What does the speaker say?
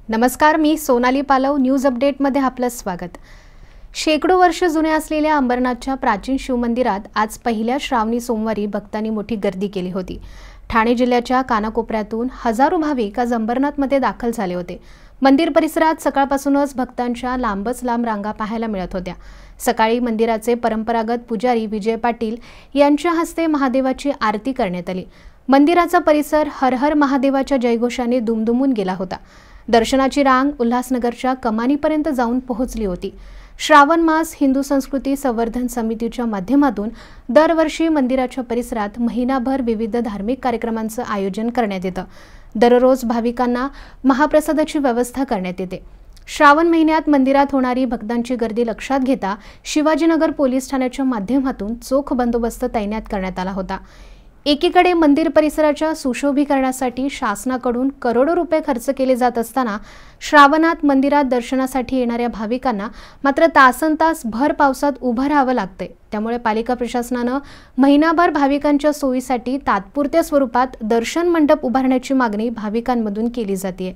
नमस्कार, मी सोनाली पालव. न्यूज अपडेटमध्ये आपलं स्वागत. शेकडो वर्ष जुने असलेल्या अंबरनाथच्या प्राचीन शिवमंदिरात आज पहिल्या श्रावणी सोमवारी भक्तांनी मोठी गर्दी केली होती. ठाणे जिल्ह्याच्या कानाकोपऱ्यातून हजारो भाविक आज अंबरनाथमध्ये दाखल झाले होते. मंदिर परिसरात सकाळपासूनच भक्तांच्या लांबच लांब रांगा पाहायला मिळत होत्या. सकाळी मंदिराचे परंपरागत पुजारी विजय पाटील यांच्या हस्ते महादेवाची आरती करण्यात आली. मंदिराचा परिसर हर हर महादेवाच्या जयघोषाने दुमदुमून गेला होता. दर्शनाची रांग उल्हासनगरच्या कमानीपर्यंत जाऊन पोहोचली होती. श्रावण मास हिंदू संस्कृती संवर्धन समितीच्या माध्यमातून दरवर्षी मंदिराच्या परिसरात महिनाभर विविध धार्मिक कार्यक्रमांचं आयोजन करण्यात येतं. दररोज भाविकांना महाप्रसादाची व्यवस्था करण्यात येते. श्रावण महिन्यात मंदिरात होणारी भक्तांची गर्दी लक्षात घेता शिवाजीनगर पोलीस ठाण्याच्या माध्यमातून चोख बंदोबस्त तैनात करण्यात आला होता. एकीकडे मंदिर परिसराच्या सुशोभीकरणासाठी शासनाकडून करोडो रुपये खर्च केले जात असताना श्रावणात मंदिरात दर्शनासाठी येणाऱ्या भाविकांना मात्र तासनतास भर पावसात उभं राहावं लागतंय. त्यामुळे पालिका प्रशासनानं महिनाभर भाविकांच्या सोयीसाठी तात्पुरत्या स्वरूपात दर्शन मंडप उभारण्याची मागणी भाविकांमधून केली जाते.